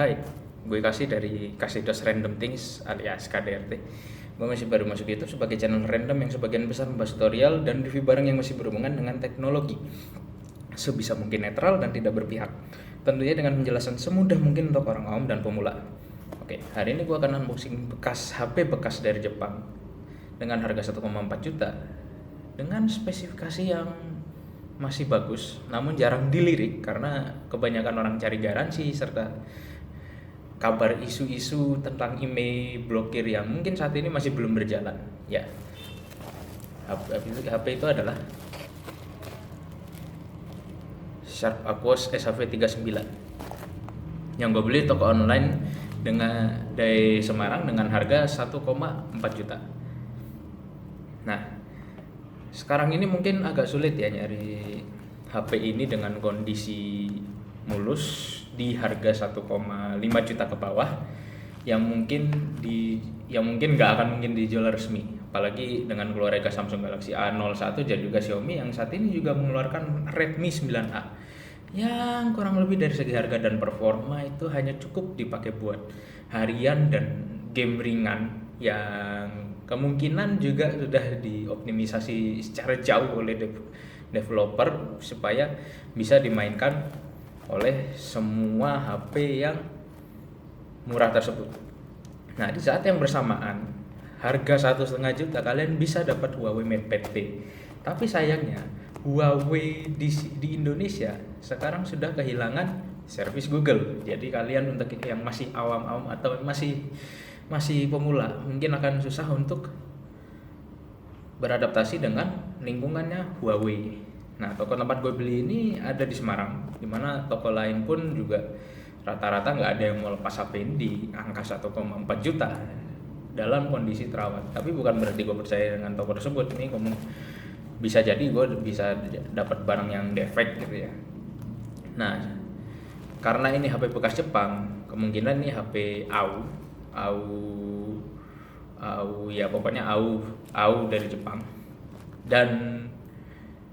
Hai, gue Kasih dari Kasih Random Things alias KDRT. Gue masih baru masuk YouTube sebagai channel random yang sebagian besar membahas tutorial dan review barang yang masih berhubungan dengan teknologi. Sebisa mungkin netral dan tidak berpihak. Tentunya dengan penjelasan semudah mungkin untuk orang awam dan pemula. Oke, hari ini gue akan unboxing bekas HP bekas dari Jepang dengan harga 1,4 juta dengan spesifikasi yang masih bagus namun jarang dilirik karena kebanyakan orang cari garansi serta kabar isu-isu tentang email blokir yang mungkin saat ini masih belum berjalan. Ya, HP itu adalah Sharp Aquos SHV39 yang gue beli toko online dari Semarang dengan harga 1,4 juta. Nah, sekarang ini mungkin agak sulit ya nyari HP ini dengan kondisi mulus di harga 1,5 juta ke bawah yang mungkin nggak akan mungkin dijual resmi, apalagi dengan keluarga Samsung Galaxy A01 dan juga Xiaomi yang saat ini juga mengeluarkan Redmi 9A yang kurang lebih dari segi harga dan performa itu hanya cukup dipakai buat harian dan game ringan yang kemungkinan juga sudah dioptimisasi secara jauh oleh developer supaya bisa dimainkan oleh semua HP yang murah tersebut. Nah, di saat yang bersamaan harga 1,5 juta kalian bisa dapat Huawei MatePad P. Tapi sayangnya Huawei di Indonesia sekarang sudah kehilangan servis Google. Jadi kalian untuk yang masih awam-awam atau masih pemula mungkin akan susah untuk beradaptasi dengan lingkungannya Huawei. Nah, toko tempat gue beli ini ada di Semarang, dimana toko lain pun juga rata-rata nggak ada yang mau lepas HP ini di angka 1,4 juta dalam kondisi terawat. Tapi bukan berarti gue percaya dengan toko tersebut. Ini bisa jadi gue bisa dapat barang yang defect gitu ya. Nah, karena ini HP bekas Jepang, kemungkinan ini HP AU ya, pokoknya AU dari Jepang. Dan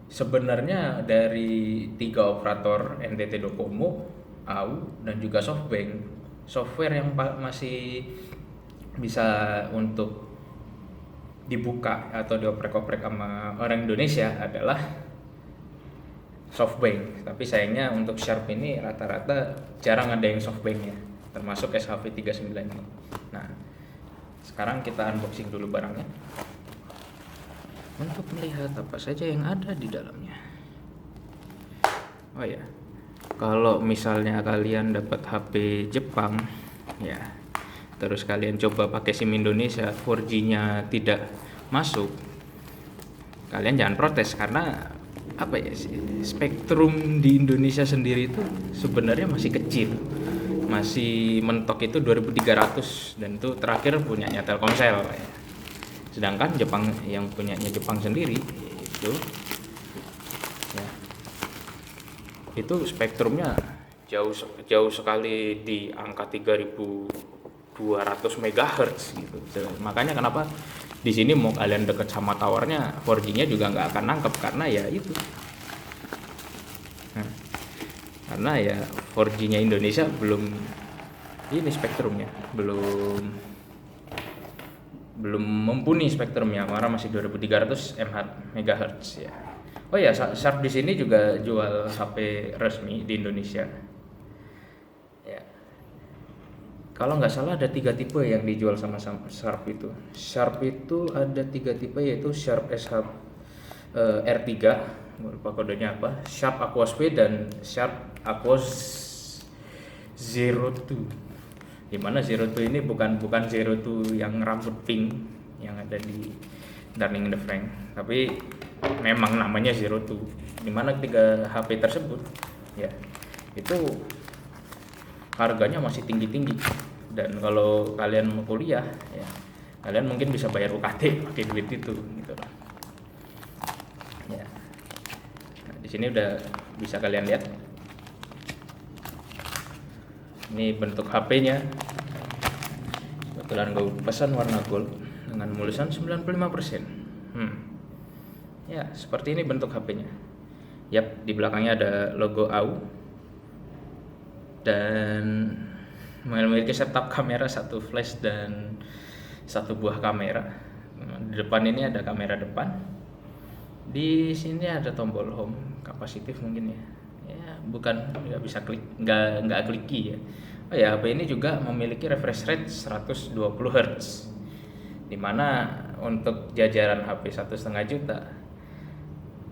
sebenarnya dari 3 operator NTT Docomo, AU dan juga SoftBank, software yang masih bisa untuk dibuka atau dioprek-oprek sama orang Indonesia adalah SoftBank. Tapi sayangnya untuk Sharp ini rata-rata jarang ada yang SoftBank ya, termasuk SHV39 ini. Nah, sekarang kita unboxing dulu barangnya untuk melihat apa saja yang ada di dalamnya. Oh ya, kalau misalnya kalian dapat HP Jepang ya, terus kalian coba pakai SIM Indonesia 4G-nya tidak masuk, kalian jangan protes karena apa ya sih, spektrum di Indonesia sendiri itu sebenarnya masih kecil, masih mentok itu 2300 dan itu terakhir punyanya Telkomsel ya. Sedangkan Jepang yang punyanya Jepang sendiri itu ya, itu spektrumnya jauh sekali di angka 3200 MHz gitu. Makanya kenapa di sini mau kalian deket sama towernya 4G-nya juga nggak akan nangkep karena ya itu. Nah, karena ya 4G-nya Indonesia belum ini spektrumnya belum mumpuni spektrumnya, karena masih 2300 MHz ya. Oh ya, Sharp di sini juga jual HP resmi di Indonesia. Ya. Kalau nggak salah ada 3 tipe yang dijual sama Sharp itu. Sharp itu ada 3 tipe, yaitu Sharp R3, lupa kodenya apa, Sharp Aquos P dan Sharp Aquos Zero 2. Dimana Zero 2 ini bukan Zero 2 yang rambut pink yang ada di Darling in the Franxx, tapi memang namanya Zero 2. Dimana 3 HP tersebut ya itu harganya masih tinggi-tinggi, dan kalau kalian mau kuliah ya kalian mungkin bisa bayar UKT pakai duit itu gitu loh ya. Nah, di sini udah bisa kalian lihat ini bentuk HP-nya. Kebetulan gue pesan warna gold dengan tulisan 95%. Ya, seperti ini bentuk HP-nya. Yap, di belakangnya ada logo AU dan memiliki setup kamera, satu flash dan satu buah kamera. Di depan ini ada kamera depan. Di sini ada tombol home, kapasitif mungkin ya. Ya, bukan nggak bisa klik, nggak kliki ya. Oh ya, HP ini juga memiliki refresh rate 120 Hz. Dimana untuk jajaran HP 1,5 juta,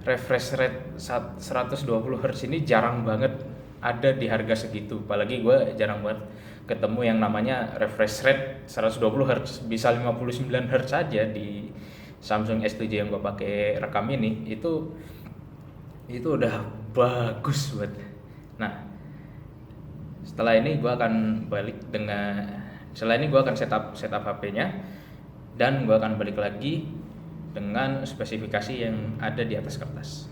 refresh rate 120 Hz ini jarang banget ada di harga segitu. Apalagi gue jarang banget ketemu yang namanya refresh rate 120 Hz. Bisa 59 Hz saja di Samsung S7 yang gue pakai rekam ini. Itu udah bagus banget. Nah, setelah ini gue akan setup HP-nya, dan gue akan balik lagi dengan spesifikasi yang ada di atas kertas.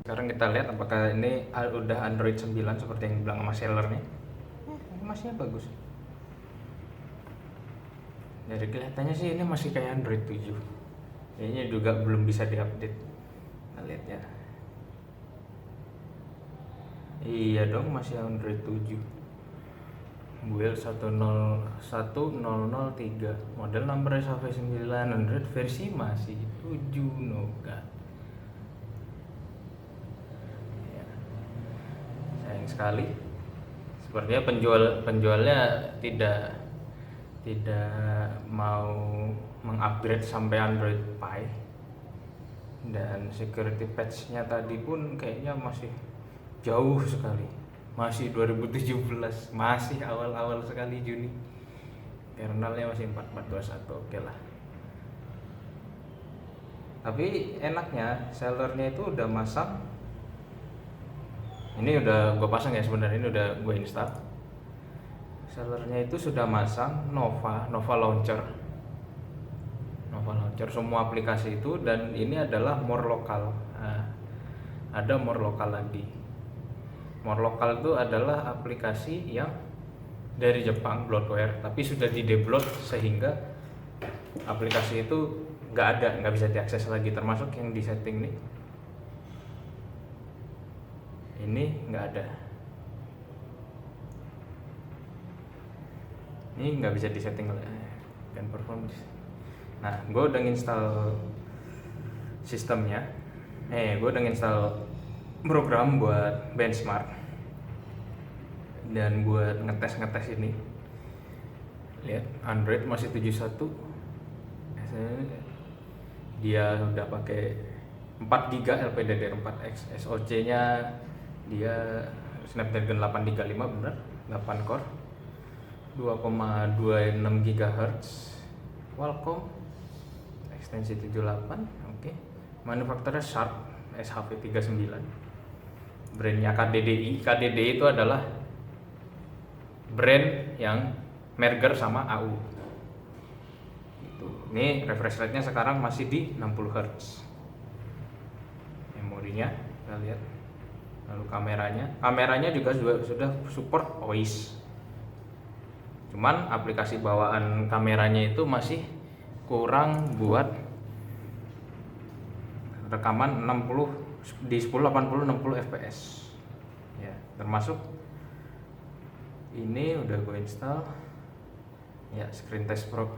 Sekarang kita lihat apakah ini udah Android 9 seperti yang dibilang sama sellernya. Ini masih bagus. Dari kelihatannya sih ini masih kayak Android 7. Kayaknya juga belum bisa diupdate. Kita lihat ya. Iya dong, masih Android 7. Build 101.003, model number SHV9, Android versi masih 7 Nougat. Ya, sayang sekali. Sepertinya penjualnya tidak mau mengupgrade sampai Android Pie, dan security patch-nya tadi pun kayaknya masih jauh sekali. Masih 2017, masih awal-awal sekali Juni. Kernelnya masih 4421, oke lah. Tapi enaknya sellernya itu udah masang. Ini udah gue pasang ya sebenarnya, ini udah gue install. Sellernya itu sudah masang Nova Launcher. Nova Launcher semua aplikasi itu, dan ini adalah more lokal. Nah, ada more lokal lagi. More lokal itu adalah aplikasi yang dari Jepang, bloatware, tapi sudah di deblot sehingga aplikasi itu nggak bisa diakses lagi, termasuk yang di setting nih. Ini nggak ada. Ini nggak bisa disetting dan performance. Nah, gue udah install sistemnya. Gue udah install program buat benchmark dan buat ngetes ini. Lihat, Android masih 71. Dia udah pakai 4GB LPDDR4X. SoC-nya dia Snapdragon 835, bener, 8 core, 2,26 GHz, Qualcomm ekstensi 78. Oke. Manufakturnya Sharp SHV39. Brandnya KDDI itu adalah brand yang merger sama AU. Ini refresh rate-nya sekarang masih di 60 Hz. Memorinya kita lihat. Lalu kameranya juga sudah support OIS. Cuman aplikasi bawaan kameranya itu masih kurang buat rekaman 60 di 1080 60 fps. Ya, termasuk ini udah gue install. Ya, Screen Test Pro.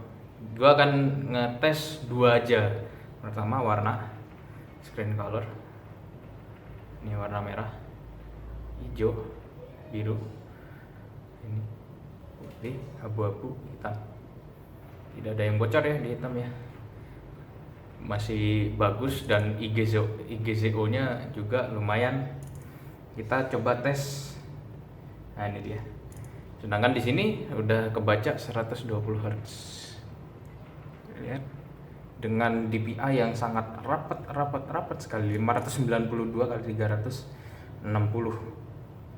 Gue akan ngetes dua aja. Pertama warna, screen color. Ini warna merah, hijau, biru. Ini putih, abu-abu, hitam. Tidak ada yang bocor ya di hitam ya. Masih bagus, dan IGZO-nya juga lumayan. Kita coba tes. Nah, ini dia. Sedangkan di sini udah kebaca 120 Hz. Lihat. Dengan DPI yang sangat rapat sekali, 592 kali 360.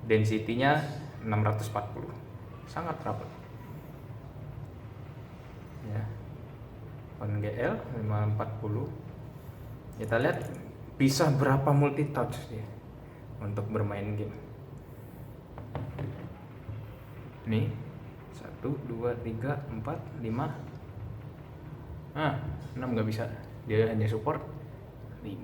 Density-nya 640. Sangat rapat. Ya. OpenGL 540. Kita lihat bisa berapa multi touch dia untuk bermain game. Nih, 1, 2, 3, 4, 5. 6 nggak bisa, dia hanya support 5.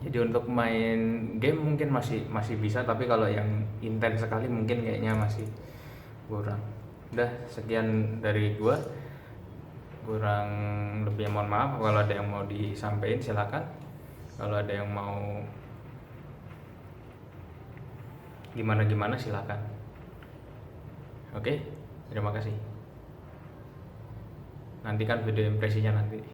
Jadi untuk main game mungkin masih bisa, tapi kalau yang intens sekali mungkin kayaknya kurang. Udah sekian dari gua, kurang lebih mohon maaf. Kalau ada yang mau disampaikan silakan, kalau ada yang mau gimana silakan. Oke, terima kasih. Nantikan video impresinya nanti.